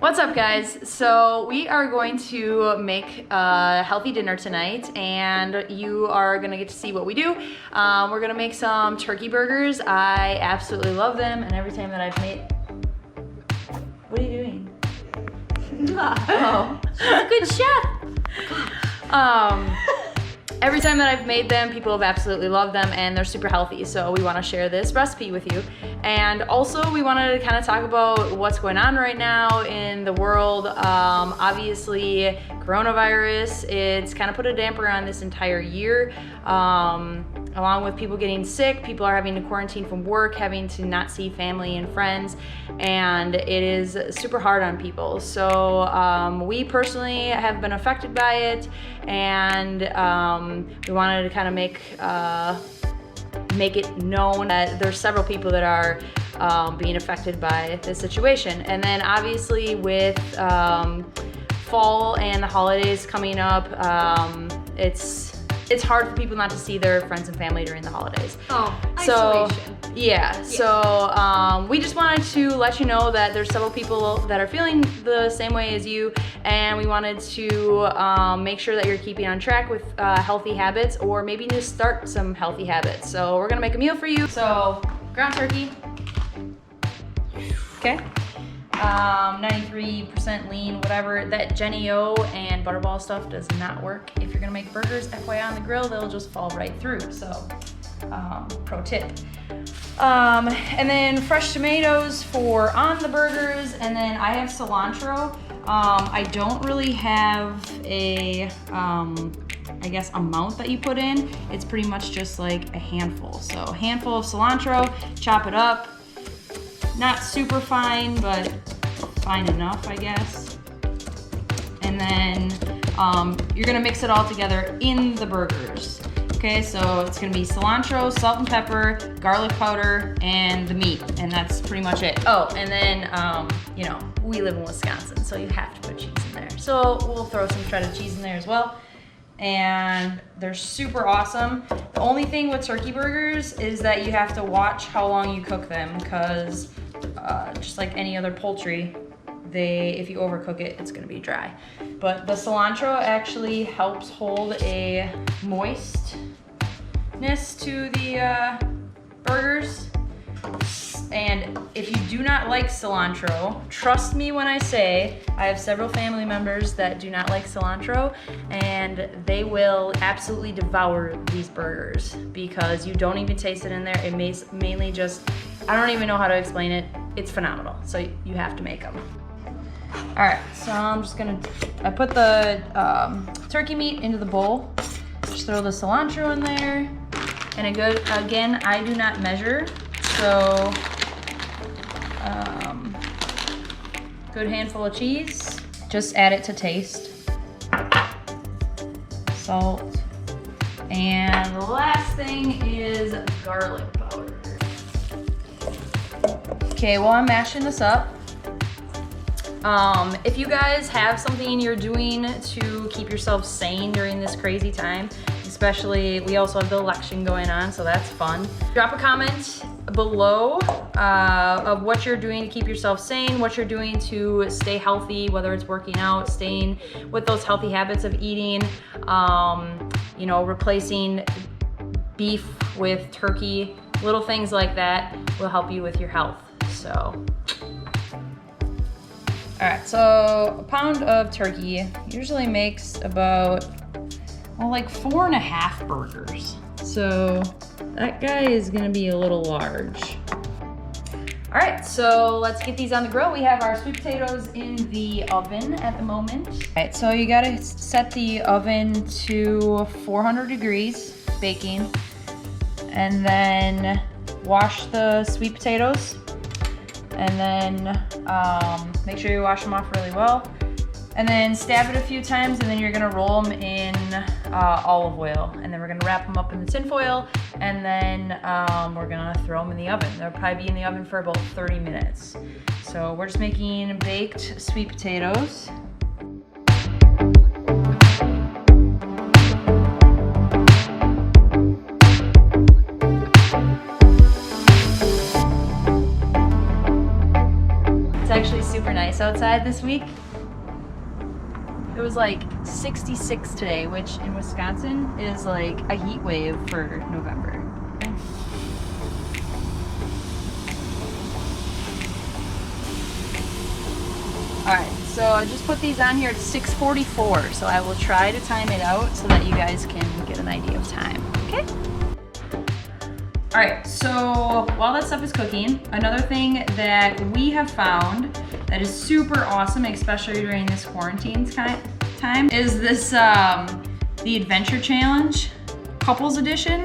What's up, guys? So we are going to make a healthy dinner tonight, and you are gonna get to see what we do. We're gonna make some turkey burgers. I absolutely love them, and every time that I've made... What are you doing? Oh, she's a good chef. Every time that I've made them, people have absolutely loved them, and they're super healthy. So we want to share this recipe with you. And also we wanted to kind of talk about what's going on right now in the world. Obviously, coronavirus, it's kind of put a damper on this entire year. Along with people getting sick, people are having to quarantine from work, having to not see family and friends, and it is super hard on people. So we personally have been affected by it, and we wanted to kind of make it known that there's several people that are being affected by this situation. And then obviously with fall and the holidays coming up, it's hard for people not to see their friends and family during the holidays. Oh, so, isolation. Yeah, so we just wanted to let you know that there's several people that are feeling the same way as you, and we wanted to make sure that you're keeping on track with healthy habits, or maybe just start some healthy habits. So we're gonna make a meal for you. So ground turkey, okay? 93% lean, whatever. That Jennie-O and Butterball stuff does not work if you're gonna make burgers. FYI, on the grill, they'll just fall right through. So, pro tip. And then fresh tomatoes for on the burgers, and then I have cilantro. I don't really have a, I guess, amount that you put in. It's pretty much just like a handful. So a handful of cilantro, chop it up. Not super fine, but fine enough, I guess. And then you're gonna mix it all together in the burgers. Okay, so it's gonna be cilantro, salt and pepper, garlic powder, and the meat, and that's pretty much it. Oh, and then, you know, we live in Wisconsin, so you have to put cheese in there. So we'll throw some shredded cheese in there as well. And they're super awesome. The only thing with turkey burgers is that you have to watch how long you cook them, because just like any other poultry, if you overcook it, it's gonna be dry. But the cilantro actually helps hold a moistness to the burgers. And if you do not like cilantro, trust me when I say, I have several family members that do not like cilantro, and they will absolutely devour these burgers because you don't even taste it in there. It mainly just, I don't even know how to explain it. It's phenomenal, so you have to make them. All right, so I'm just gonna, I put the turkey meat into the bowl. Just throw the cilantro in there. And again, I do not measure, so good handful of cheese. Just add it to taste. Salt. And the last thing is garlic powder. Okay, while I'm mashing this up, if you guys have something you're doing to keep yourself sane during this crazy time, especially, we also have the election going on, so that's fun. Drop a comment below of what you're doing to keep yourself sane, what you're doing to stay healthy, whether it's working out, staying with those healthy habits of eating, you know, replacing beef with turkey, little things like that will help you with your health. So, all right, so a pound of turkey usually makes about, well, like 4.5 burgers. So that guy is gonna be a little large. All right, so let's get these on the grill. We have our sweet potatoes in the oven at the moment. All right, so you gotta set the oven to 400 degrees baking, and then wash the sweet potatoes, and then make sure you wash them off really well. And then stab it a few times, and then you're gonna roll them in olive oil. And then we're gonna wrap them up in the tin foil, and then we're gonna throw them in the oven. They'll probably be in the oven for about 30 minutes. So we're just making baked sweet potatoes. It's actually super nice. nice outside this week? It was like 66 today, which in Wisconsin is like a heat wave for November. Alright, so I just put these on here at 6:44, so I will try to time it out so that you guys can get an idea of time, okay? Alright, so while that stuff is cooking, another thing that we have found that is super awesome, especially during this quarantine time, is this, the Adventure Challenge Couples Edition.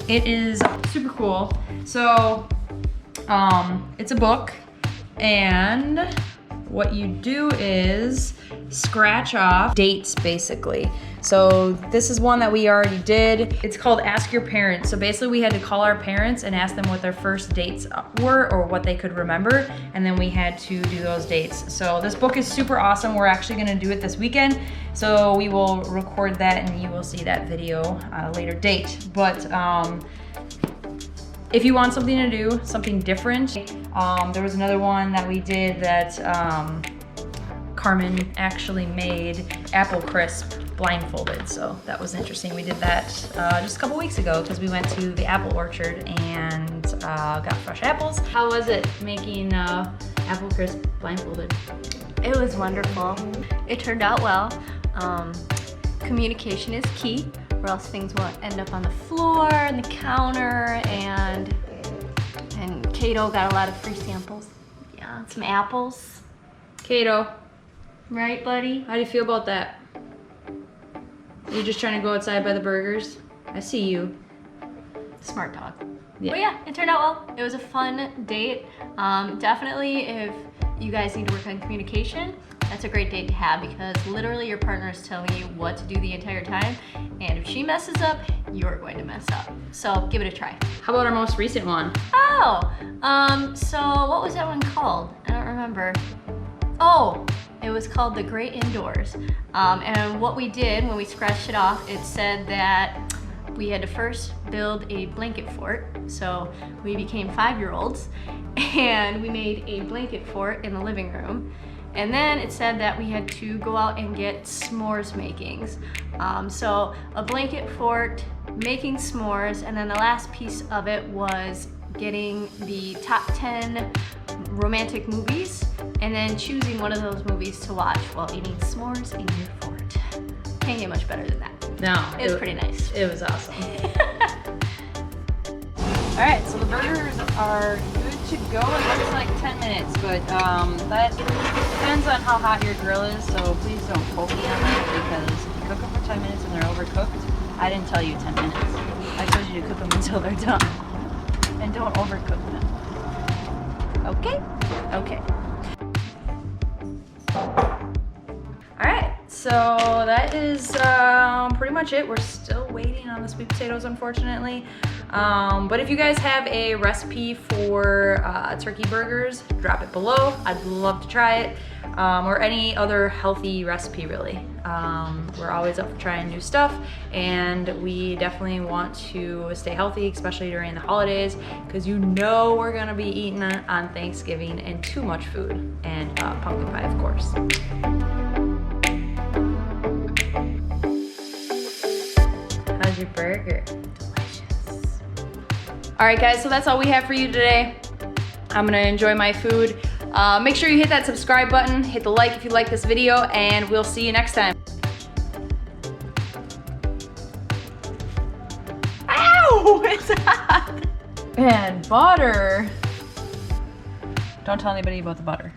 It is super cool. So, it's a book, and what you do is scratch off dates, basically. So this is one that we already did. It's called Ask Your Parents. So basically we had to call our parents and ask them what their first dates were or what they could remember, and then we had to do those dates. So this book is super awesome. We're actually gonna do it this weekend. So we will record that and you will see that video at a later date. But if you want something to do, something different, there was another one that we did that Carmen actually made apple crisp blindfolded, so that was interesting. We did that just a couple weeks ago because we went to the apple orchard and got fresh apples. How was it making apple crisp blindfolded? It was wonderful. It turned out well. Communication is key, or else things will end up on the floor and the counter, and Kato got a lot of free samples. Yeah, some apples. Kato, Right, buddy? how do you feel about that? You're just trying to go outside by the burgers? I see you. Smart dog. Yeah. But yeah, it turned out well. It was a fun date. Definitely, if you guys need to work on communication, that's a great date to have, because literally your partner is telling you what to do the entire time, and if she messes up, you're going to mess up. So give it a try. How about our most recent one? Oh, so what was that one called? I don't remember. Oh, it was called The Great Indoors. And what we did when we scratched it off, it said that we had to first build a blanket fort. So we became 5-year-olds and we made a blanket fort in the living room. And then it said that we had to go out and get s'mores makings. So a blanket fort, making s'mores, and then the last piece of it was getting the top 10 romantic movies and then choosing one of those movies to watch while eating s'mores in your fort. Can't get much better than that. No. It was pretty nice. It was awesome. All right, so the burgers are good to go. It looks like 10 minutes, but that depends on how hot your grill is, so please don't quote me on that, because if you cook them for 10 minutes and they're overcooked, I didn't tell you 10 minutes. I told you to cook them until they're done. And don't overcook them. Okay? Okay. Alright, so that is pretty much it. We're still waiting on the sweet potatoes, unfortunately. But if you guys have a recipe for turkey burgers, drop it below. I'd love to try it. Or any other healthy recipe, really. We're always up for trying new stuff, and we definitely want to stay healthy, especially during the holidays, because you know we're gonna be eating on Thanksgiving and too much food, and pumpkin pie, of course. How's your burger? Delicious. All right, guys, so that's all we have for you today. I'm gonna enjoy my food. Make sure you hit that subscribe button, hit the like if you like this video, and we'll see you next time. Ow! It's hot! And butter. Don't tell anybody about the butter.